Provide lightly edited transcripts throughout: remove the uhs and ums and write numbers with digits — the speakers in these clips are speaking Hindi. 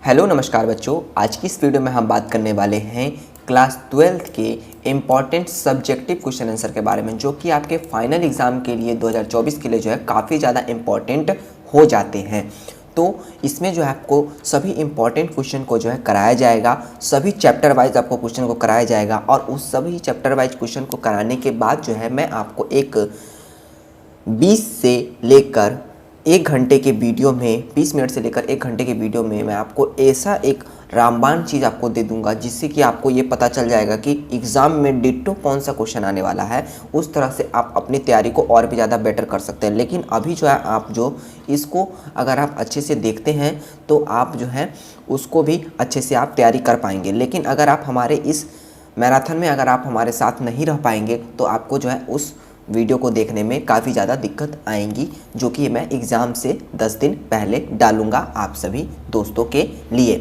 हेलो नमस्कार बच्चों, आज की इस वीडियो में हम बात करने वाले हैं क्लास 12th के इम्पॉर्टेंट सब्जेक्टिव क्वेश्चन आंसर के बारे में, जो कि आपके फाइनल एग्ज़ाम के लिए 2024 के लिए जो है काफ़ी ज़्यादा इम्पॉर्टेंट हो जाते हैं। तो इसमें जो है आपको सभी इम्पॉर्टेंट क्वेश्चन को जो है कराया जाएगा, सभी चैप्टर वाइज आपको क्वेश्चन को कराया जाएगा और उस सभी चैप्टर वाइज क्वेश्चन को कराने के बाद जो है मैं आपको एक 20 से लेकर 1 घंटे के वीडियो में 20 मिनट से लेकर 1 घंटे के वीडियो में मैं आपको ऐसा एक रामबाण चीज़ आपको दे दूंगा जिससे कि आपको ये पता चल जाएगा कि एग्ज़ाम में डिट्टो कौन सा क्वेश्चन आने वाला है। उस तरह से आप अपनी तैयारी को और भी ज़्यादा बेटर कर सकते हैं। लेकिन अभी जो है आप जो इसको अगर आप अच्छे से देखते हैं तो आप जो है उसको भी अच्छे से आप तैयारी कर पाएंगे। लेकिन अगर आप हमारे इस मैराथन में अगर आप हमारे साथ नहीं रह पाएंगे तो आपको जो है उस वीडियो को देखने में काफ़ी ज़्यादा दिक्कत आएंगी, जो कि मैं एग्ज़ाम से 10 दिन पहले डालूंगा आप सभी दोस्तों के लिए।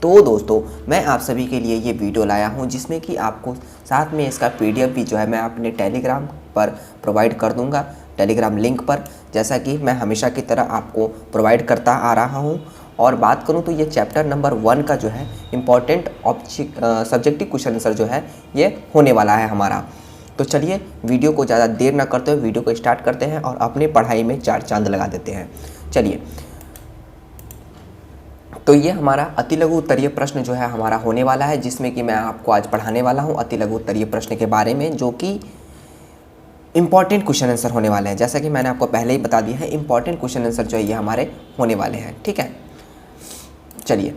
तो दोस्तों, मैं आप सभी के लिए ये वीडियो लाया हूँ जिसमें कि आपको साथ में इसका PDF भी जो है मैं अपने टेलीग्राम पर प्रोवाइड कर दूँगा, टेलीग्राम लिंक पर, जैसा कि मैं हमेशा की तरह आपको प्रोवाइड करता आ रहा हूँ। और बात करूँ तो ये चैप्टर नंबर 1 का जो है इम्पॉर्टेंट सब्जेक्टिव क्वेश्चन आंसर जो है ये होने वाला है हमारा। तो चलिए वीडियो को ज़्यादा देर ना करते हुए वीडियो को स्टार्ट करते हैं और अपनी पढ़ाई में 4 चांद लगा देते हैं। चलिए, तो ये हमारा अति लघु उत्तरीय प्रश्न जो है हमारा होने वाला है, जिसमें कि मैं आपको आज पढ़ाने वाला हूँ अति लघु उत्तरीय प्रश्न के बारे में, जो कि इम्पॉर्टेंट क्वेश्चन आंसर होने वाले हैं। जैसा कि मैंने आपको पहले ही बता दिया है, इम्पॉर्टेंट क्वेश्चन आंसर जो है ये हमारे होने वाले हैं। ठीक है, चलिए,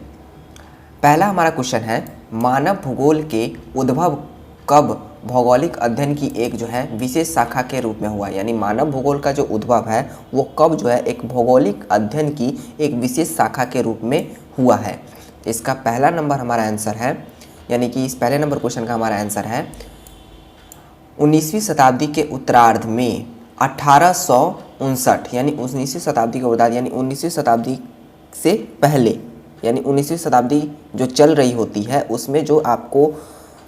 पहला हमारा क्वेश्चन है, मानव भूगोल के उद्भव कब भौगोलिक अध्ययन की एक जो है विशेष शाखा के रूप में हुआ। यानी मानव भूगोल का जो उद्भव है वो कब जो है एक भौगोलिक अध्ययन की एक विशेष शाखा के रूप में हुआ है। इसका पहला नंबर हमारा आंसर है, यानी कि इस पहले नंबर क्वेश्चन का हमारा आंसर है 19वीं शताब्दी के उत्तरार्ध में 1859, यानी 19वीं शताब्दी के उत्तरार्ध यानी 19वीं शताब्दी से पहले, यानी 19वीं शताब्दी जो चल रही होती है उसमें जो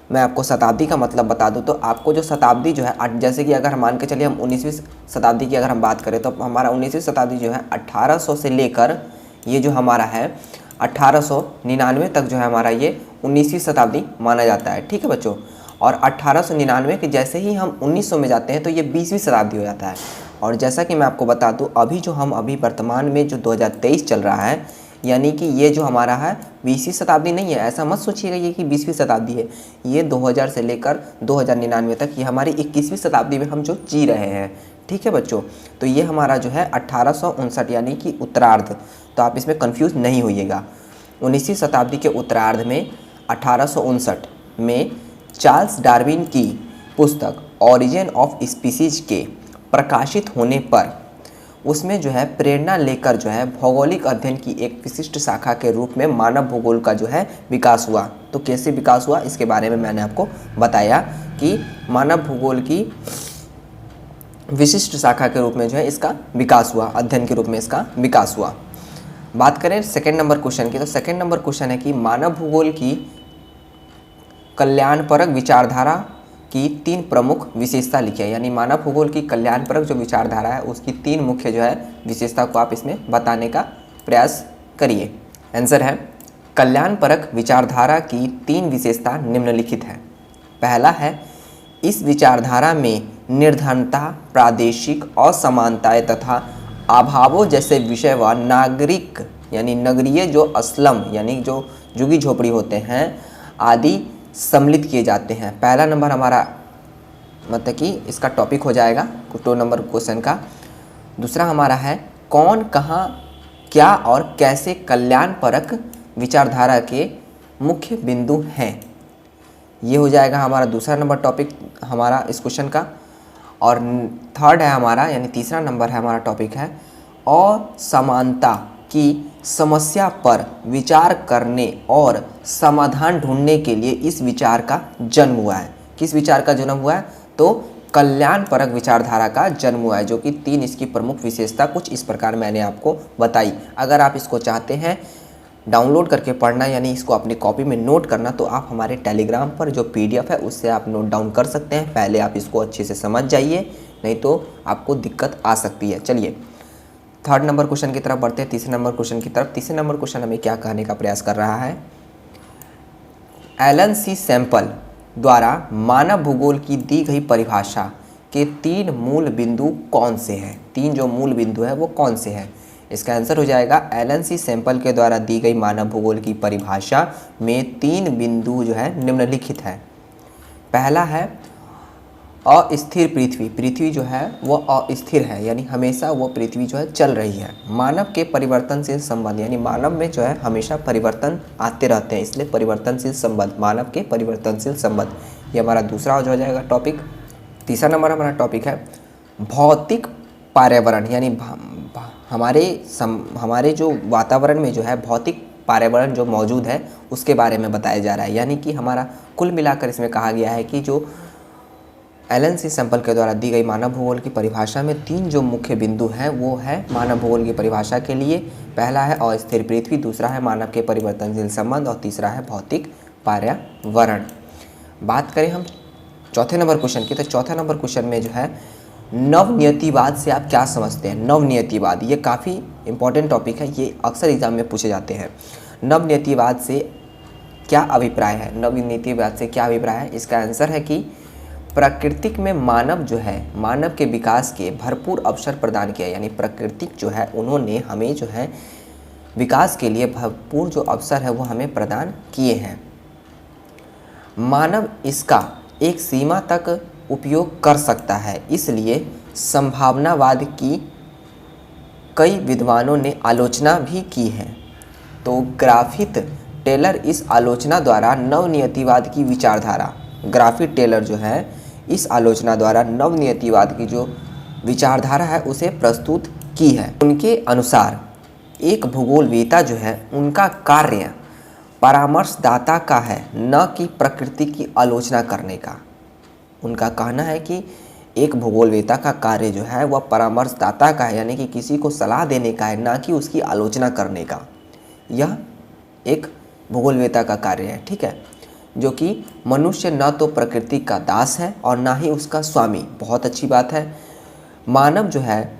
मैं आपको शताब्दी का मतलब बता दूं तो आपको जो शताब्दी जो है, जैसे कि अगर हम मान के चलिए हम 19वीं शताब्दी की अगर हम बात करें तो हमारा 19वीं शताब्दी जो है 1800 से लेकर ये जो हमारा है 1899 तक जो है हमारा ये 19वीं शताब्दी माना जाता है। ठीक है बच्चों, और 1899 के जैसे ही हम 1900 में जाते हैं तो ये 20वीं शताब्दी हो जाता है। और जैसा कि मैं आपको बता दूँ, अभी जो हम वर्तमान में जो 2023 चल रहा है, यानी कि ये जो हमारा है 20वीं शताब्दी नहीं है, ऐसा मत सोचिएगा ये कि 20वीं शताब्दी है। ये 2000 से लेकर 2099 तक ये हमारी 21वीं शताब्दी में हम जो जी रहे हैं। ठीक है बच्चों, तो ये हमारा जो है 1859 यानी कि उत्तरार्ध, तो आप इसमें कंफ्यूज नहीं होइएगा। 19वीं शताब्दी के उत्तरार्ध में 1859 में चार्ल्स डार्विन की पुस्तक ऑरिजिन ऑफ स्पीसीज के प्रकाशित होने पर उसमें जो है प्रेरणा लेकर जो है भौगोलिक अध्ययन की एक विशिष्ट शाखा के रूप में मानव भूगोल का जो है विकास हुआ। तो कैसे विकास हुआ इसके बारे में मैंने आपको बताया कि मानव भूगोल की विशिष्ट शाखा के रूप में जो है इसका विकास हुआ, अध्ययन के रूप में इसका विकास हुआ। बात करें सेकंड नंबर क्वेश्चन की, तो सेकंड नंबर क्वेश्चन है कि मानव भूगोल की कल्याणपरक विचारधारा की 3 प्रमुख विशेषता लिखी है। यानी मानव भूगोल की कल्याणपरक जो विचारधारा है उसकी 3 मुख्य जो है विशेषता को आप इसमें बताने का प्रयास करिए। आंसर है, कल्याणपरक विचारधारा की 3 विशेषता निम्नलिखित है। पहला है, इस विचारधारा में निर्धनता, प्रादेशिक असमानताएं तथा अभावों जैसे विषय व नागरिक यानी नगरीय जो अस्लम यानी जो झुग्गी झोपड़ी होते हैं आदि सम्मिलित किए जाते हैं। पहला नंबर हमारा मतलब कि इसका टॉपिक हो जाएगा 2 नंबर क्वेश्चन का। दूसरा हमारा है, कौन, कहाँ, क्या और कैसे कल्याणपरक विचारधारा के मुख्य बिंदु हैं। ये हो जाएगा हमारा दूसरा नंबर टॉपिक हमारा इस क्वेश्चन का। और थर्ड है हमारा, यानी तीसरा नंबर है हमारा टॉपिक है, असमानता की समस्या पर विचार करने और समाधान ढूंढने के लिए इस विचार का जन्म हुआ है। किस विचार का जन्म हुआ है? तो कल्याणपरक विचारधारा का जन्म हुआ है, जो कि 3 इसकी प्रमुख विशेषता कुछ इस प्रकार मैंने आपको बताई। अगर आप इसको चाहते हैं डाउनलोड करके पढ़ना, यानी इसको अपनी कॉपी में नोट करना, तो आप हमारे टेलीग्राम पर जो PDF है उससे आप नोट डाउन कर सकते हैं। पहले आप इसको अच्छे से समझ जाइए, नहीं तो आपको दिक्कत आ सकती है। चलिए, थर्ड नंबर क्वेश्चन की तरफ बढ़ते हैं, तीसरे नंबर क्वेश्चन की तरफ। तीसरे नंबर क्वेश्चन हमें क्या कहने का प्रयास कर रहा है, एलन सी सैंपल द्वारा मानव भूगोल की दी गई परिभाषा के 3 मूल बिंदु कौन से हैं। 3 जो मूल बिंदु है वो कौन से हैं। इसका आंसर हो जाएगा एलन सी सैंपल के द्वारा दी गई मानव भूगोल की परिभाषा में 3 बिंदु जो है निम्नलिखित है। पहला है अस्थिर पृथ्वी। पृथ्वी जो है वो अस्थिर है, यानी हमेशा वो पृथ्वी जो है चल रही है। मानव के परिवर्तनशील संबंध, यानी मानव में जो है हमेशा परिवर्तन आते रहते हैं, इसलिए परिवर्तनशील संबंध, मानव के परिवर्तनशील संबंध, ये हमारा दूसरा हो जाएगा टॉपिक। तीसरा नंबर हमारा टॉपिक है भौतिक पर्यावरण, यानी हमारे जो वातावरण में जो है भौतिक पर्यावरण जो मौजूद है उसके बारे में बताया जा रहा है। यानी कि हमारा कुल मिलाकर इसमें कहा गया है कि जो एलन सी सैंपल के द्वारा दी गई मानव भूगोल की परिभाषा में 3 जो मुख्य बिंदु हैं वो है मानव भूगोल की परिभाषा के लिए, पहला है अस्थिर पृथ्वी, दूसरा है मानव के परिवर्तनशील संबंध और तीसरा है भौतिक पर्यावरण। बात करें हम चौथे नंबर क्वेश्चन की, तो चौथे नंबर क्वेश्चन में जो है नवनियतिवाद से आप क्या समझते हैं। नवनियतिवाद ये काफ़ी इंपॉर्टेंट टॉपिक है, ये अक्सर एग्जाम में पूछे जाते हैं। नवनियतिवाद से क्या अभिप्राय है, नवनियतिवाद से क्या अभिप्राय है। इसका आंसर है कि प्राकृतिक में मानव जो है मानव के विकास के भरपूर अवसर प्रदान किया, यानी प्राकृतिक जो है उन्होंने हमें जो है विकास के लिए भरपूर जो अवसर है वो हमें प्रदान किए हैं। मानव इसका एक सीमा तक उपयोग कर सकता है, इसलिए संभावनावाद की कई विद्वानों ने आलोचना भी की है। तो ग्राफिथ टेलर इस आलोचना द्वारा नवनियतिवाद की विचारधारा, ग्राफिथ टेलर जो है इस आलोचना द्वारा नवनियतिवाद की जो विचारधारा है उसे प्रस्तुत की है। उनके अनुसार एक भूगोलवेता जो है उनका कार्य परामर्शदाता का है, न कि प्रकृति की आलोचना करने का। उनका कहना है कि एक भूगोलवेता का कार्य जो है वह परामर्शदाता का है, यानी कि किसी को सलाह देने का है, ना कि उसकी आलोचना करने का। यह एक भूगोलवेता का कार्य है, ठीक है, जो कि मनुष्य न तो प्रकृति का दास है और ना ही उसका स्वामी। बहुत अच्छी बात है। मानव जो है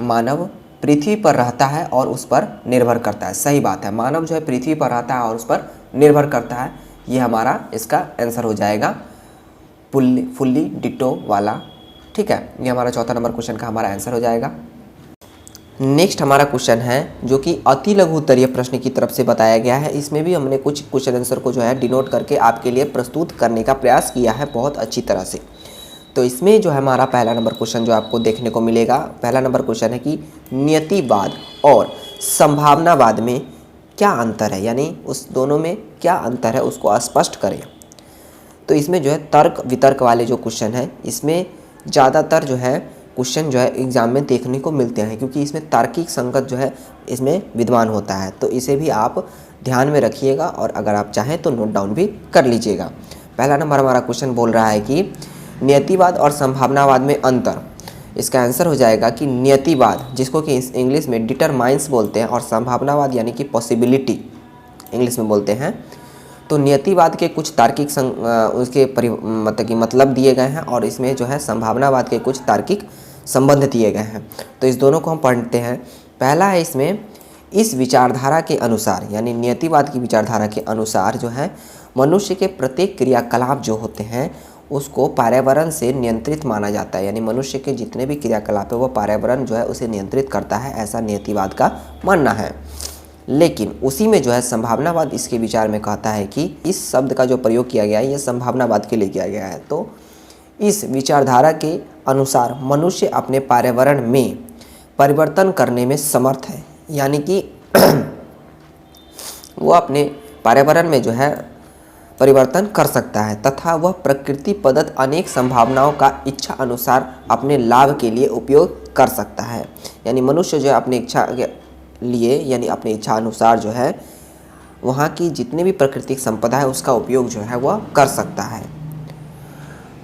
मानव पृथ्वी पर रहता है और उस पर निर्भर करता है। सही बात है, मानव जो है पृथ्वी पर रहता है और उस पर निर्भर करता है। ये हमारा इसका आंसर हो जाएगा फुल्ली डिटो वाला, ठीक है। ये हमारा चौथा नंबर क्वेश्चन का हमारा आंसर हो जाएगा। नेक्स्ट हमारा क्वेश्चन है जो कि अति लघु उत्तरीय प्रश्न की तरफ से बताया गया है। इसमें भी हमने कुछ क्वेश्चन आंसर को जो है डिनोट करके आपके लिए प्रस्तुत करने का प्रयास किया है बहुत अच्छी तरह से। तो इसमें जो है हमारा पहला नंबर क्वेश्चन जो आपको देखने को मिलेगा, पहला नंबर क्वेश्चन है कि नियतिवाद और संभावनावाद में क्या अंतर है, यानी उस दोनों में क्या अंतर है उसको स्पष्ट करें। तो इसमें जो है तर्क वितर्क वाले जो क्वेश्चन है इसमें ज़्यादातर जो है क्वेश्चन जो है एग्जाम में देखने को मिलते हैं, क्योंकि इसमें तार्किक संगत जो है इसमें विद्वान होता है। तो इसे भी आप ध्यान में रखिएगा और अगर आप चाहें तो नोट डाउन भी कर लीजिएगा। पहला नंबर हमारा क्वेश्चन बोल रहा है कि नियतिवाद और संभावनावाद में अंतर। इसका आंसर हो जाएगा कि नियतिवाद, जिसको कि इंग्लिश में डिटरमाइंस बोलते हैं, और संभावनावाद यानी कि पॉसिबिलिटी इंग्लिश में बोलते हैं। तो नियतिवाद के कुछ तार्किक उसके मतलब दिए गए हैं और इसमें जो है संभावनावाद के कुछ तार्किक संबंध दिए गए हैं। तो इस दोनों को हम पढ़ते हैं। पहला है इसमें इस विचारधारा के अनुसार, यानी नियतिवाद की विचारधारा के अनुसार जो है मनुष्य के प्रत्येक क्रियाकलाप जो होते हैं उसको पर्यावरण से नियंत्रित माना जाता है, यानी मनुष्य के जितने भी क्रियाकलाप है वो पर्यावरण जो है उसे नियंत्रित करता है, ऐसा नियतिवाद का मानना है। लेकिन उसी में जो है संभावनावाद इसके विचार में कहता है कि इस शब्द का जो प्रयोग किया गया है ये संभावनावाद के लिए किया गया है। तो इस विचारधारा के अनुसार मनुष्य अपने पर्यावरण में परिवर्तन करने में समर्थ है, यानी कि वो अपने पर्यावरण में जो है परिवर्तन कर सकता है तथा वह प्रकृति प्रदत्त अनेक संभावनाओं का इच्छा अनुसार अपने लाभ के लिए उपयोग कर सकता है। यानी मनुष्य जो है अपनी इच्छा के लिए, यानी अपनी इच्छा अनुसार जो है वहाँ की जितने भी प्राकृतिक संपदा है उसका उपयोग जो है वह कर सकता है।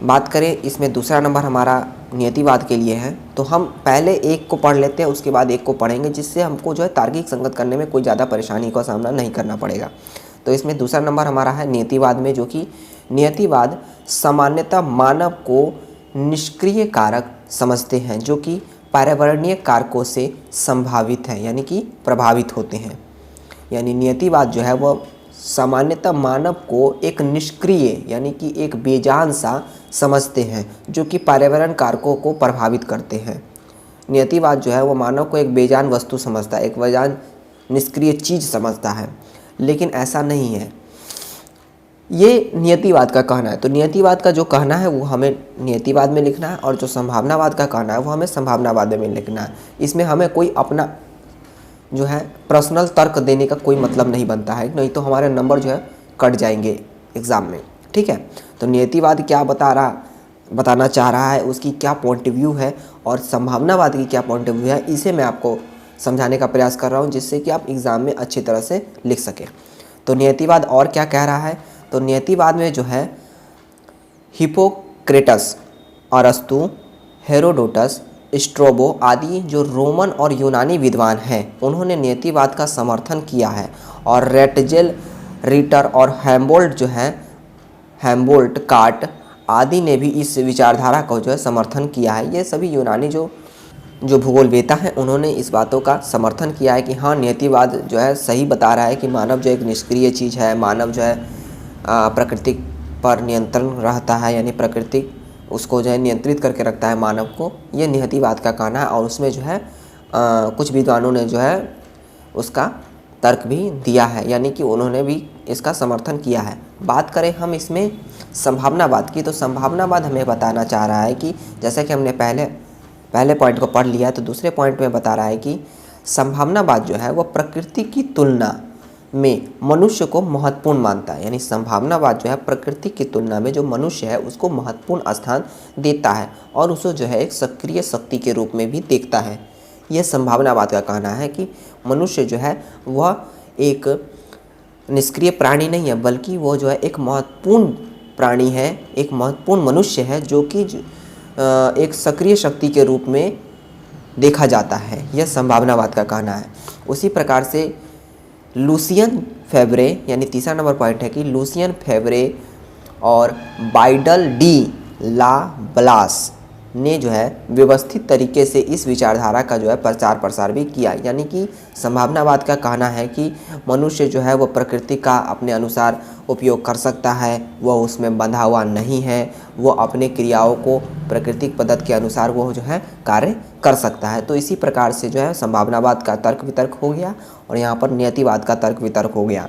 बात करें इसमें दूसरा नंबर हमारा नियतिवाद के लिए है, तो हम पहले एक को पढ़ लेते हैं उसके बाद एक को पढ़ेंगे, जिससे हमको जो है तार्किक संगत करने में कोई ज़्यादा परेशानी का सामना नहीं करना पड़ेगा। तो इसमें दूसरा नंबर हमारा है नियतिवाद में, जो कि नियतिवाद सामान्यतः मानव को निष्क्रिय कारक समझते हैं जो कि पर्यावरणीय कारकों से संभावित है यानी कि प्रभावित होते हैं। यानी नियतिवाद जो है वह सामान्यतः मानव को एक निष्क्रिय यानी कि एक बेजान सा समझते हैं जो कि पर्यावरण कारकों को प्रभावित करते हैं। नियतिवाद जो है वो मानव को एक बेजान वस्तु समझता है, एक बेजान निष्क्रिय चीज़ समझता है, लेकिन ऐसा नहीं है। ये नियतिवाद का कहना है। तो नियतिवाद का जो कहना है वो हमें नियतिवाद में लिखना है और जो संभावनावाद का कहना है वो हमें संभावनावाद में लिखना है। इसमें हमें कोई अपना जो है पर्सनल तर्क देने का कोई मतलब नहीं बनता है, नहीं तो हमारे नंबर जो है कट जाएंगे एग्ज़ाम में। ठीक है, तो नियतिवाद क्या बताना चाह रहा है, उसकी क्या पॉइंट ऑफ व्यू है और संभावनावाद की क्या पॉइंट ऑफ व्यू है, इसे मैं आपको समझाने का प्रयास कर रहा हूँ जिससे कि आप एग्ज़ाम में अच्छी तरह से लिख सकें। तो नियतिवाद और क्या कह रहा है, तो नियतिवाद में जो है हिप्पोक्रेटस, अरस्तु, हेरोडोटस, स्ट्रोबो आदि जो रोमन और यूनानी विद्वान हैं उन्होंने नियतिवाद का समर्थन किया है। और रेटजेल, रिटर और हैम्बोल्ट कार्ट आदि ने भी इस विचारधारा को जो है समर्थन किया है। ये सभी यूनानी जो भूगोलवेता हैं उन्होंने इस बातों का समर्थन किया है कि हाँ, नियतिवाद जो है सही बता रहा है कि मानव जो एक निष्क्रिय चीज़ है, मानव जो है प्रकृति पर नियंत्रण रहता है, यानी प्रकृति उसको जो है नियंत्रित करके रखता है मानव को। ये नियतिवाद का कहना है और उसमें जो है कुछ विद्वानों ने जो है उसका तर्क भी दिया है, यानी कि उन्होंने भी इसका समर्थन किया है। बात करें हम इसमें संभावनावाद की, तो संभावनावाद हमें बताना चाह रहा है कि जैसा कि हमने पहले पॉइंट को पढ़ लिया है, तो दूसरे पॉइंट में बता रहा है कि संभावनावाद जो है वह प्रकृति की तुलना में मनुष्य को महत्वपूर्ण मानता है। यानी संभावनावाद जो है प्रकृति की तुलना में जो मनुष्य है उसको महत्वपूर्ण स्थान देता है और उसे जो है एक सक्रिय शक्ति के रूप में भी देखता है। यह संभावनावाद का कहना है कि मनुष्य जो है वह एक निष्क्रिय प्राणी नहीं है, बल्कि वो जो है एक महत्वपूर्ण प्राणी है, एक महत्वपूर्ण मनुष्य है जो कि एक सक्रिय शक्ति के रूप में देखा जाता है। यह संभावनावाद का कहना है। उसी प्रकार से लुसियन फेब्रे, यानी तीसरा नंबर पॉइंट है कि लुसियन फेब्रे और बाइडल डी ला ब्लास ने जो है व्यवस्थित तरीके से इस विचारधारा का जो है प्रचार प्रसार भी किया। यानी कि संभावनावाद का कहना है कि मनुष्य जो है वो प्रकृति का अपने अनुसार उपयोग कर सकता है, वह उसमें बंधा हुआ नहीं है, वो अपने क्रियाओं को प्राकृतिक पद्धति के अनुसार वो जो है कार्य कर सकता है। तो इसी प्रकार से जो है संभावनावाद का तर्क वितर्क हो गया और यहाँ पर नियतिवाद का तर्क वितर्क हो गया।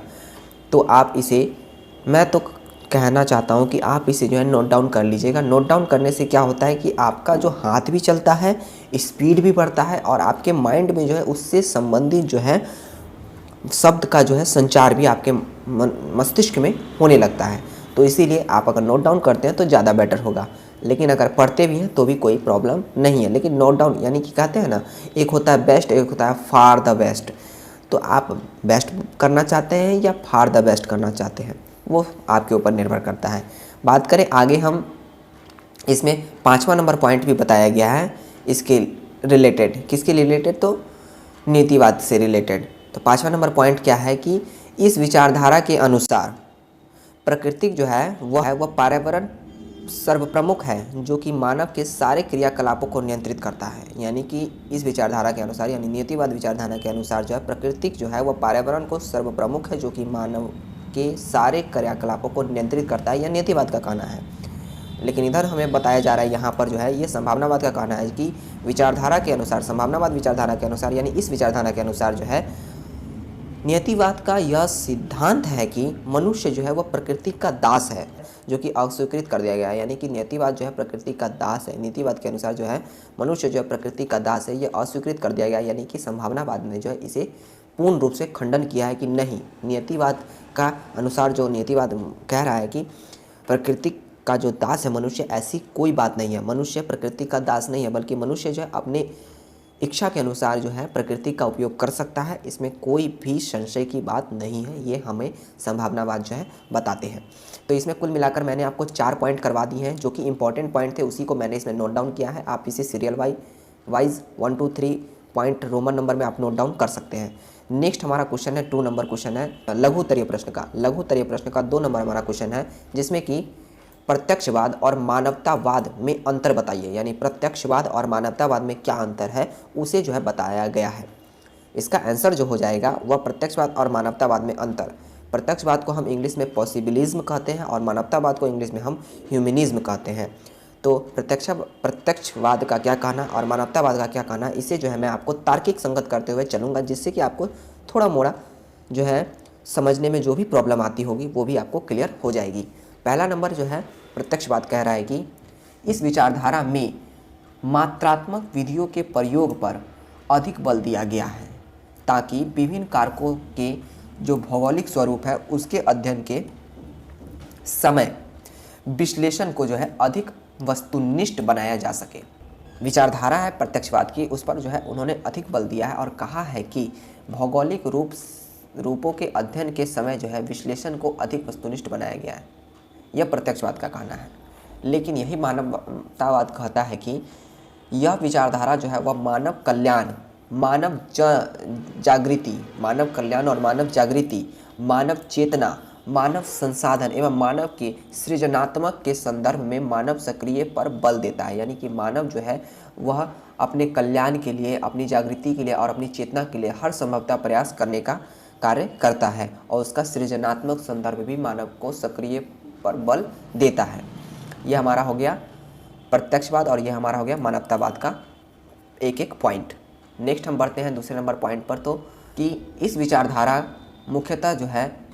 तो आप इसे, मैं तो कहना चाहता हूँ कि आप इसे जो है नोट डाउन कर लीजिएगा। नोट डाउन करने से क्या होता है कि आपका जो हाथ भी चलता है, स्पीड भी बढ़ता है और आपके माइंड में जो है उससे संबंधित जो है शब्द का जो है संचार भी आपके मस्तिष्क में होने लगता है। तो इसीलिए आप अगर नोट डाउन करते हैं तो ज़्यादा बेटर होगा, लेकिन अगर पढ़ते भी हैं तो भी कोई प्रॉब्लम नहीं है। लेकिन नोट डाउन यानी कि कहते हैं ना, एक होता है बेस्ट, एक होता है फार द बेस्ट। तो आप बेस्ट करना चाहते हैं या फार द बेस्ट करना चाहते हैं, वो आपके ऊपर निर्भर करता है। बात करें आगे, हम इसमें 5वां नंबर पॉइंट भी बताया गया है इसके रिलेटेड। किसके रिलेटेड? तो नीतिवाद से रिलेटेड। तो 5वां नंबर पॉइंट क्या है कि इस विचारधारा के अनुसार प्राकृतिक जो है वह पर्यावरण सर्वप्रमुख है जो कि मानव के सारे क्रियाकलापों को नियंत्रित करता है। यानी कि इस विचारधारा के अनुसार, यानी नियतिवाद विचारधारा के अनुसार जो है प्राकृतिक जो है वह पर्यावरण को सर्वप्रमुख है जो कि मानव के सारे क्रियाकलापों को नियंत्रित करता है। यह नियतिवाद का कहना है। लेकिन इधर हमें बताया जा रहा है यहाँ पर जो है ये संभावनावाद का कहना है कि विचारधारा के अनुसार, संभावनावाद विचारधारा के अनुसार, यानी इस विचारधारा के अनुसार जो है नियतिवाद का यह सिद्धांत है कि मनुष्य जो है वह प्रकृति का दास है, जो कि अस्वीकृत कर दिया गया है। यानी कि नियतिवाद जो है प्रकृति का दास है। नीतिवाद के अनुसार जो है मनुष्य जो है प्रकृति का दास है, ये अस्वीकृत कर दिया गया। यानी कि संभावनावाद ने जो है इसे पूर्ण रूप से खंडन किया है कि नहीं, नियतिवाद का अनुसार जो नियतिवाद कह रहा है कि प्रकृति का जो दास है मनुष्य, ऐसी कोई बात नहीं है। मनुष्य प्रकृति का दास नहीं है, बल्कि मनुष्य जो है अपने इच्छा के अनुसार जो है प्रकृति का उपयोग कर सकता है। इसमें कोई भी संशय की बात नहीं है, ये हमें संभावनावाद जो है बताते हैं। तो इसमें कुल मिलाकर मैंने आपको 4 पॉइंट करवा दिए हैं जो कि इंपॉर्टेंट पॉइंट थे, उसी को मैंने इसमें नोट डाउन किया है। आप इसे serial wise 1 2 3 point Roman number में आप नोट डाउन कर सकते हैं। नेक्स्ट हमारा क्वेश्चन है 2 नंबर क्वेश्चन है लघुत्तरीय प्रश्न का। लघुत्तरीय प्रश्न का 2 नंबर हमारा क्वेश्चन है, जिसमें कि प्रत्यक्षवाद और मानवतावाद में अंतर बताइए, यानी प्रत्यक्षवाद और मानवतावाद में क्या अंतर है उसे जो है बताया गया है। इसका आंसर जो हो जाएगा वह प्रत्यक्षवाद और मानवतावाद में अंतर। प्रत्यक्षवाद को हम इंग्लिश में पॉसिबिलिज्म कहते हैं और मानवतावाद को इंग्लिश में हम ह्यूमनिज्म कहते हैं। तो प्रत्यक्षवाद का क्या कहना और मानवतावाद का क्या कहना, इसे जो है मैं आपको तार्किक संगत करते हुए चलूँगा, जिससे कि आपको थोड़ा मोड़ा जो है समझने में जो भी प्रॉब्लम आती होगी वो भी आपको क्लियर हो जाएगी। पहला नंबर जो है प्रत्यक्षवाद कह रहा है कि इस विचारधारा में मात्रात्मक विधियों के प्रयोग पर अधिक बल दिया गया है ताकि विभिन्न कारकों के जो भौगोलिक स्वरूप है उसके अध्ययन के समय विश्लेषण को जो है अधिक वस्तुनिष्ठ बनाया जा सके। विचारधारा है प्रत्यक्षवाद की, उस पर जो है उन्होंने अधिक बल दिया है और कहा है कि भौगोलिक रूपों के अध्ययन के समय जो है विश्लेषण को अधिक वस्तुनिष्ठ बनाया गया है। यह प्रत्यक्षवाद का कहना है। लेकिन यही मानवतावाद कहता है कि यह विचारधारा जो है वह मानव कल्याण, मानव जागृति, मानव कल्याण और मानव जागृति, मानव चेतना, मानव संसाधन एवं मानव के सृजनात्मक के संदर्भ में मानव सक्रिय पर बल देता है। यानी कि मानव जो है वह अपने कल्याण के लिए, अपनी जागृति के लिए और अपनी चेतना के लिए हर संभवतः प्रयास करने का कार्य करता है और उसका सृजनात्मक संदर्भ भी मानव को सक्रिय पर बल देता है। यह हमारा हो गया प्रत्यक्षवाद और यह हमारा हो गया मानवतावाद का एक एक पॉइंट। नेक्स्ट हम बढ़ते हैं दूसरे नंबर पॉइंट पर, तो कि इस विचारधारा मुख्यतः जो है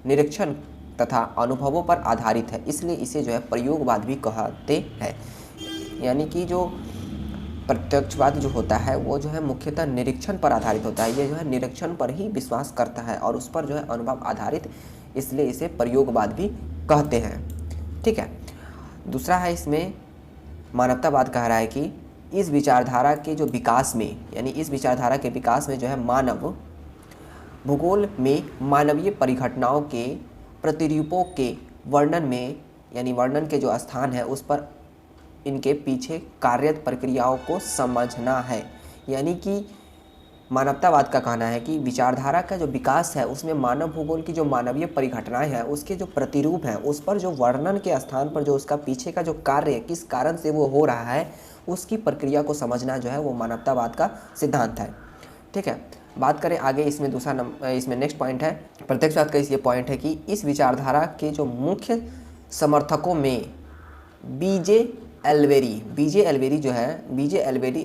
निरीक्षण तथा अनुभवों पर आधारित है, इसलिए इसे जो है प्रयोगवाद भी कहते हैं। यानी कि जो प्रत्यक्षवाद जो होता है वो जो है मुख्यतः निरीक्षण पर आधारित होता है। ये जो है निरीक्षण पर ही विश्वास करता है और उस पर जो है अनुभव आधारित, इसलिए इसे प्रयोगवाद भी कहते हैं। ठीक है। दूसरा है इसमें मानवतावाद कह रहा है कि इस विचारधारा के जो विकास में, यानी इस विचारधारा के विकास में जो है मानव भूगोल में मानवीय परिघटनाओं के प्रतिरूपों के वर्णन में, यानी वर्णन के जो स्थान है उस पर इनके पीछे कार्यरत प्रक्रियाओं को समझना है। यानी कि मानवतावाद का कहना है कि विचारधारा का जो विकास है उसमें मानव भूगोल की जो मानवीय परिघटनाएं हैं उसके जो प्रतिरूप हैं उस पर जो वर्णन के स्थान पर जो उसका पीछे का जो कार्य किस कारण से वो हो रहा है उसकी प्रक्रिया को समझना जो है वो मानवतावाद का सिद्धांत है। ठीक है। बात करें आगे, इसमें नेक्स्ट पॉइंट है प्रत्यक्षवाद का। ये पॉइंट है कि इस विचारधारा के जो मुख्य समर्थकों में बीजे एल्वेरी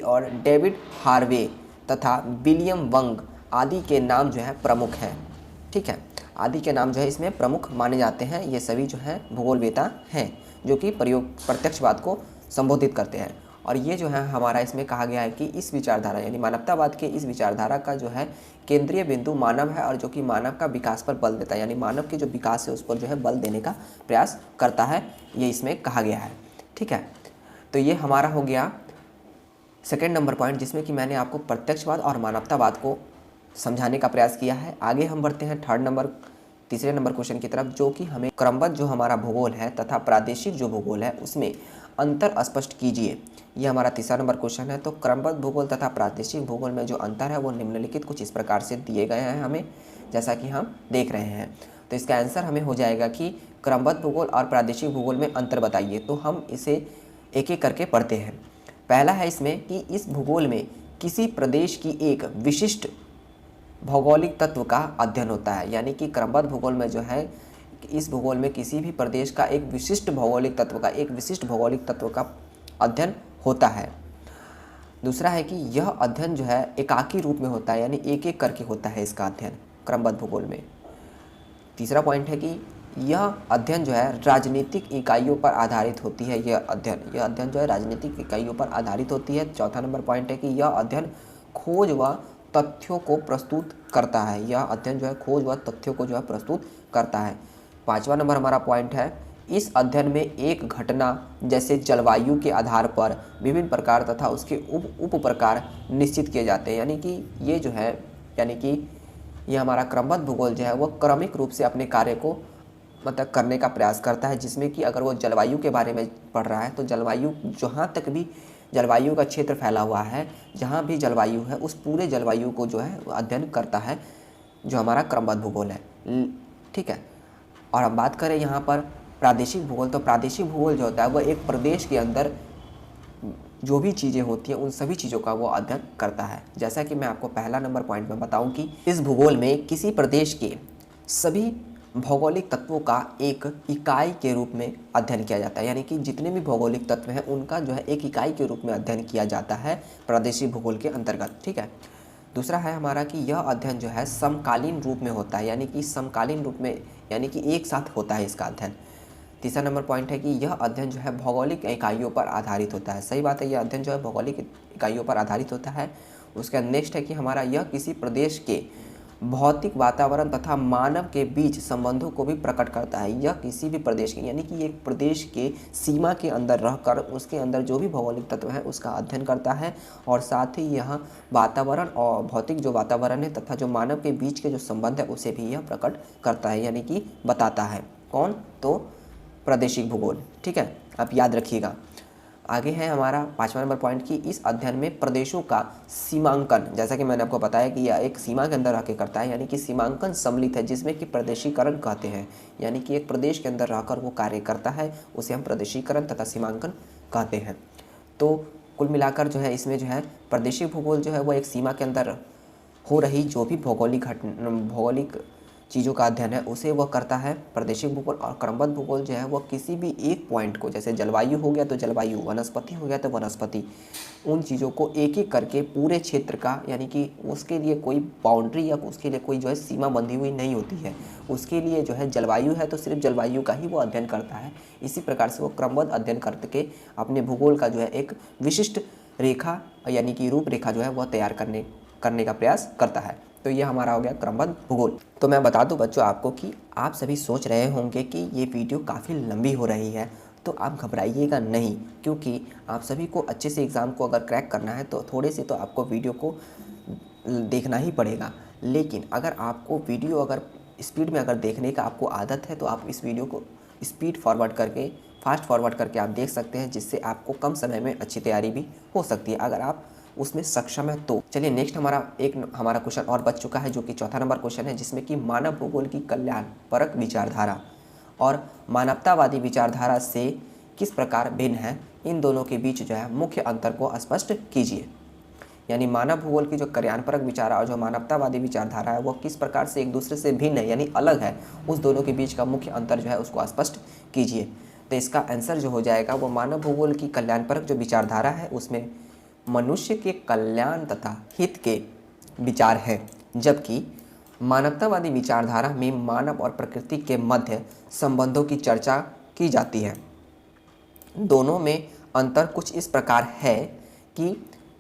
और डेविड हार्वे तथा विलियम वंग आदि के नाम जो है प्रमुख हैं। ठीक है। आदि के नाम जो है इसमें प्रमुख माने जाते हैं। ये सभी जो है भूगोलवेता हैं जो कि प्रत्यक्षवाद को संबोधित करते हैं। और ये जो है हमारा इसमें कहा गया है कि इस विचारधारा यानी मानवतावाद के इस विचारधारा का जो है केंद्रीय बिंदु मानव है और जो कि मानव का विकास पर बल देता है, यानी मानव के जो विकास है उस पर जो है बल देने का प्रयास करता है, ये इसमें कहा गया है। ठीक है। तो ये हमारा हो गया सेकेंड नंबर पॉइंट, जिसमें कि मैंने आपको प्रत्यक्षवाद और मानवतावाद को समझाने का प्रयास किया है। आगे हम बढ़ते हैं तीसरे नंबर क्वेश्चन की तरफ, जो कि हमें क्रमबद्ध जो हमारा भूगोल है तथा प्रादेशिक जो भूगोल है उसमें अंतर स्पष्ट कीजिए। ये हमारा तीसरा नंबर क्वेश्चन है। तो क्रमबद्ध भूगोल तथा प्रादेशिक भूगोल में जो अंतर है वो निम्नलिखित कुछ इस प्रकार से दिए गए हैं हमें, जैसा कि हम देख रहे हैं। तो इसका आंसर हमें हो जाएगा कि क्रमबद्ध भूगोल और प्रादेशिक भूगोल में अंतर बताइए। तो हम इसे एक एक करके पढ़ते हैं। पहला है इसमें कि इस भूगोल में किसी प्रदेश की एक विशिष्ट भौगोलिक तत्व का अध्ययन होता है। यानी कि क्रमबद्ध भूगोल में जो है इस भूगोल में किसी भी प्रदेश का एक विशिष्ट भौगोलिक तत्व का अध्ययन होता है। दूसरा है कि यह अध्ययन जो है एकाकी रूप में होता है, यानी एक एक करके होता है इसका अध्ययन क्रमबद्ध भूगोल में। तीसरा पॉइंट है कि यह अध्ययन जो है राजनीतिक इकाइयों पर आधारित होती है। यह अध्ययन जो है राजनीतिक इकाइयों पर आधारित होती है। चौथा नंबर पॉइंट है कि यह अध्ययन खोज व तथ्यों को प्रस्तुत करता है। यह अध्ययन जो है खोज व तथ्यों को जो है प्रस्तुत करता है। पांचवा नंबर हमारा पॉइंट है, इस अध्ययन में एक घटना जैसे जलवायु के आधार पर विभिन्न प्रकार तथा उसके उप प्रकार निश्चित किए जाते हैं। यानी कि ये हमारा क्रमबद्ध भूगोल जो है वो क्रमिक रूप से अपने कार्य को मतलब करने का प्रयास करता है, जिसमें कि अगर वो जलवायु के बारे में पढ़ रहा है तो जलवायु जहाँ तक भी जलवायु का क्षेत्र फैला हुआ है, जहाँ भी जलवायु है उस पूरे जलवायु को जो है अध्ययन करता है, जो हमारा क्रमबद्ध भूगोल है। ठीक है। और हम बात करें यहाँ पर प्रादेशिक भूगोल, तो प्रादेशिक भूगोल जो होता है वह एक प्रदेश के अंदर जो भी चीज़ें होती हैं उन सभी चीज़ों का वो अध्ययन करता है। जैसा कि मैं आपको पहला नंबर पॉइंट में बताऊं कि इस भूगोल में किसी प्रदेश के सभी भौगोलिक तत्वों का एक इकाई के रूप में अध्ययन किया जाता है, यानी कि जितने भी भौगोलिक तत्व हैं उनका जो है एक इकाई के रूप में अध्ययन किया जाता है प्रादेशिक भूगोल के अंतर्गत। ठीक है। दूसरा है हमारा कि यह अध्ययन जो है समकालीन रूप में होता है, यानी कि समकालीन रूप में यानी कि एक साथ होता है इसका अध्ययन। तीसरा नंबर पॉइंट है कि यह अध्ययन जो है भौगोलिक इकाइयों पर आधारित होता है। सही बात है, यह अध्ययन जो है भौगोलिक इकाइयों पर आधारित होता है। उसका नेक्स्ट है कि हमारा यह किसी प्रदेश के भौतिक वातावरण तथा मानव के बीच संबंधों को भी प्रकट करता है। यह किसी भी प्रदेश के यानी कि एक प्रदेश के सीमा के अंदर रहकर उसके अंदर जो भी भौगोलिक तत्व है उसका अध्ययन करता है, और साथ ही यह वातावरण और भौतिक जो वातावरण है तथा जो मानव के बीच के जो संबंध है उसे भी यह प्रकट करता है, यानी कि बताता है। कौन? तो प्रादेशिक भूगोल। ठीक है, आप याद रखिएगा। आगे है हमारा पाँचवा नंबर पॉइंट कि इस अध्ययन में प्रदेशों का सीमांकन, जैसा कि मैंने आपको बताया कि यह एक सीमा के अंदर रहकर करता है, यानी कि सीमांकन सम्मिलित है जिसमें कि प्रदेशीकरण कहते हैं, यानी कि एक प्रदेश के अंदर रहकर वो कार्य करता है, उसे हम प्रदेशीकरण तथा सीमांकन कहते हैं। तो कुल मिलाकर जो है इसमें जो है प्रादेशिक भूगोल जो है वो एक सीमा के अंदर हो रही जो भी भौगोलिक चीज़ों का अध्ययन है उसे वह करता है प्रादेशिक भूगोल। और क्रमबद्ध भूगोल जो है वह किसी भी एक पॉइंट को, जैसे जलवायु हो गया तो जलवायु, वनस्पति हो गया तो वनस्पति, उन चीज़ों को एक एक करके पूरे क्षेत्र का, यानी कि उसके लिए कोई बाउंड्री या उसके लिए कोई जो है सीमा बंधी हुई नहीं होती है। उसके लिए जो है जलवायु है तो सिर्फ जलवायु का ही वो अध्ययन करता है। इसी प्रकार से वो क्रमबद्ध अध्ययन करके अपने भूगोल का जो है एक विशिष्ट रेखा यानी कि रूपरेखा जो है वह तैयार करने का प्रयास करता है। तो ये हमारा हो गया क्रमबद्ध भूगोल। तो मैं बता दूं बच्चों आपको कि आप सभी सोच रहे होंगे कि ये वीडियो काफ़ी लंबी हो रही है, तो आप घबराइएगा नहीं, क्योंकि आप सभी को अच्छे से एग्ज़ाम को अगर क्रैक करना है तो थोड़े से तो आपको वीडियो को देखना ही पड़ेगा। लेकिन अगर आपको वीडियो अगर स्पीड में अगर देखने का आपको आदत है तो आप इस वीडियो को स्पीड फॉरवर्ड करके, फास्ट फॉरवर्ड करके आप देख सकते हैं, जिससे आपको कम समय में अच्छी तैयारी भी हो सकती है अगर आप उसमें सक्षम है तो। चलिए नेक्स्ट हमारा क्वेश्चन और बच चुका है, जो कि चौथा नंबर क्वेश्चन है, जिसमें कि मानव भूगोल की कल्याणपरक विचारधारा और मानवतावादी विचारधारा से किस प्रकार भिन्न है, इन दोनों के बीच जो है मुख्य अंतर को स्पष्ट कीजिए। यानी मानव भूगोल की जो कल्याणपरक विचार और जो मानवतावादी विचारधारा है वो किस प्रकार से एक दूसरे से भिन्न है यानी अलग है, उस दोनों के बीच का मुख्य अंतर जो है उसको स्पष्ट कीजिए। तो इसका आंसर जो हो जाएगा वो मानव भूगोल की कल्याणपरक जो विचारधारा है उसमें मनुष्य के कल्याण तथा हित के विचार हैं, जबकि मानवतावादी विचारधारा में मानव और प्रकृति के मध्य संबंधों की चर्चा की जाती है। दोनों में अंतर कुछ इस प्रकार है कि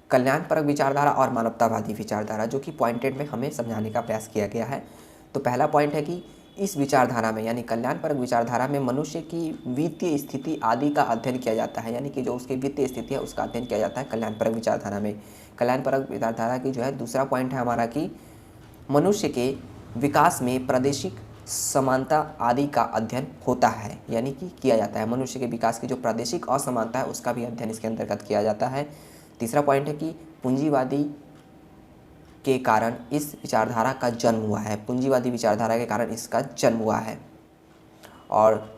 कल्याणपरक विचारधारा और मानवतावादी विचारधारा, जो कि पॉइंटेड में हमें समझाने का प्रयास किया गया है। तो पहला पॉइंट है कि इस विचारधारा में यानी कल्याणपरक विचारधारा में मनुष्य की वित्तीय स्थिति आदि का अध्ययन किया जाता है, यानी कि जो उसकी वित्तीय स्थिति है उसका अध्ययन किया जाता है कल्याणपरक विचारधारा में। कल्याणपरक विचारधारा की जो है दूसरा पॉइंट है हमारा कि मनुष्य के विकास में प्रादेशिक समानता आदि का अध्ययन होता है, यानी कि किया जाता है। मनुष्य के विकास की जो प्रादेशिक असमानता है उसका भी अध्ययन इसके अंतर्गत किया जाता है। तीसरा पॉइंट है कि पूंजीवादी के कारण इस विचारधारा का जन्म हुआ है, पूंजीवादी विचारधारा के कारण इसका जन्म हुआ है। और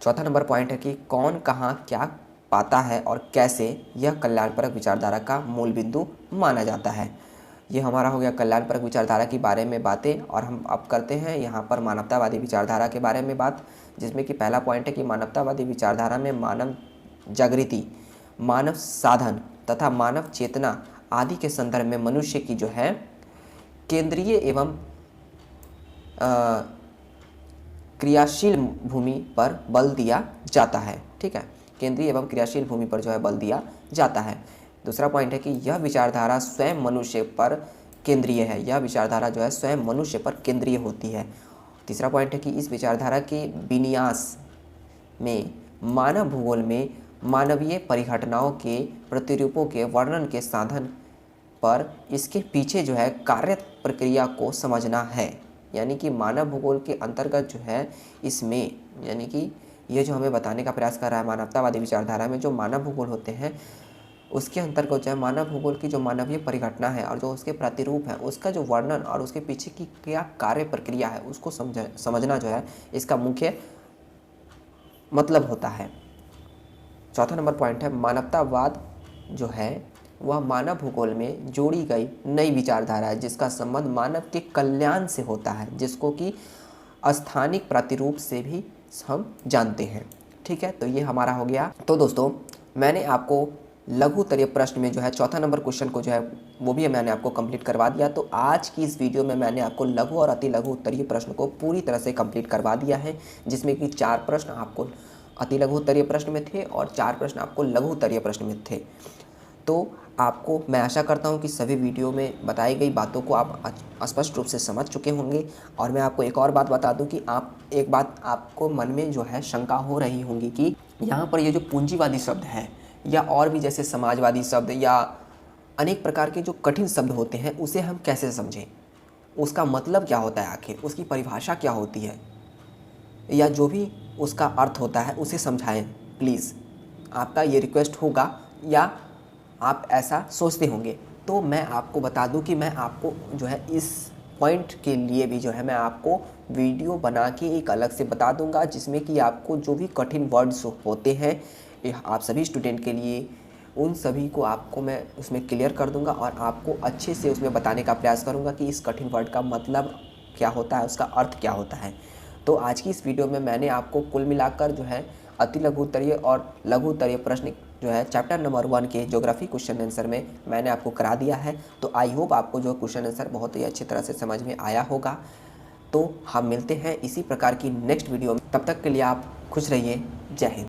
चौथा नंबर पॉइंट है कि कौन कहाँ क्या पाता है और कैसे, यह कल्याणपरक विचारधारा का मूल बिंदु माना जाता है। ये हमारा हो गया कल्याणपरक विचारधारा के बारे में बातें। और हम अब करते हैं यहाँ पर मानवतावादी विचारधारा के बारे में बात, जिसमें कि पहला पॉइंट है कि मानवतावादी विचारधारा में मानव जागृति, मानव साधन तथा मानव चेतना आदि के संदर्भ में मनुष्य की जो है केंद्रीय एवं क्रियाशील भूमि पर बल दिया जाता है। ठीक है, केंद्रीय एवं क्रियाशील भूमि पर जो है बल दिया जाता है। दूसरा पॉइंट है कि यह विचारधारा स्वयं मनुष्य पर केंद्रीय है, यह विचारधारा जो है स्वयं मनुष्य पर केंद्रीय होती है। तीसरा पॉइंट है कि इस विचारधारा के विन्यास में मानव भूगोल में मानवीय परिघटनाओं के प्रतिरूपों के वर्णन के साधन पर इसके पीछे जो है कार्य प्रक्रिया को समझना है। यानी कि मानव भूगोल के अंतर्गत जो है इसमें, यानी कि ये जो हमें बताने का प्रयास कर रहा है मानवतावादी विचारधारा में जो मानव भूगोल होते हैं उसके अंतर्गत जो है मानव भूगोल की जो मानवीय परिघटना है और जो उसके प्रतिरूप है उसका जो वर्णन और उसके पीछे की क्या कार्य प्रक्रिया है उसको समझना जो है इसका मुख्य मतलब होता है। चौथा नंबर पॉइंट है मानवतावाद जो है वह मानव भूगोल में जोड़ी गई नई विचारधारा है जिसका संबंध मानव के कल्याण से होता है, जिसको कि स्थानिक प्रतिरूप से भी हम जानते हैं। ठीक है, तो ये हमारा हो गया। तो दोस्तों मैंने आपको लघु उत्तरीय प्रश्न में जो है चौथा नंबर क्वेश्चन को जो है वो भी मैंने आपको कंप्लीट करवा दिया। तो आज की इस वीडियो में मैंने आपको लघु और अति लघु उत्तरीय प्रश्न को पूरी तरह से कंप्लीट करवा दिया है, जिसमें कि 4 प्रश्न आपको अति लघु उत्तरीय प्रश्न में थे और 4 प्रश्न आपको लघु उत्तरीय प्रश्न में थे। तो आपको मैं आशा करता हूं कि सभी वीडियो में बताई गई बातों को आप स्पष्ट रूप से समझ चुके होंगे। और मैं आपको एक और बात बता दूं कि एक बात आपको मन में जो है शंका हो रही होंगी कि यहाँ पर ये जो पूंजीवादी शब्द है या और भी जैसे समाजवादी शब्द या अनेक प्रकार के जो कठिन शब्द होते हैं उसे हम कैसे समझें, उसका मतलब क्या होता है, आखिर उसकी परिभाषा क्या होती है, या जो भी उसका अर्थ होता है उसे समझाएं प्लीज़। आपका ये रिक्वेस्ट होगा या आप ऐसा सोचते होंगे। तो मैं आपको बता दूं कि मैं आपको जो है इस पॉइंट के लिए भी जो है मैं आपको वीडियो बना के एक अलग से बता दूंगा, जिसमें कि आपको जो भी कठिन वर्ड्स होते हैं आप सभी स्टूडेंट के लिए उन सभी को आपको मैं उसमें क्लियर कर दूंगा और आपको अच्छे से उसमें बताने का प्रयास करूंगा कि इस कठिन वर्ड का मतलब क्या होता है, उसका अर्थ क्या होता है। तो आज की इस वीडियो में मैंने आपको कुल मिलाकर जो है अति लघु उत्तरीय और लघु उत्तरीय प्रश्न जो है चैप्टर नंबर 1 के ज्योग्राफी क्वेश्चन आंसर में मैंने आपको करा दिया है। तो आई होप आपको जो क्वेश्चन आंसर बहुत ही अच्छी तरह से समझ में आया होगा। तो हम मिलते हैं इसी प्रकार की नेक्स्ट वीडियो में, तब तक के लिए आप खुश रहिए। जय हिंद।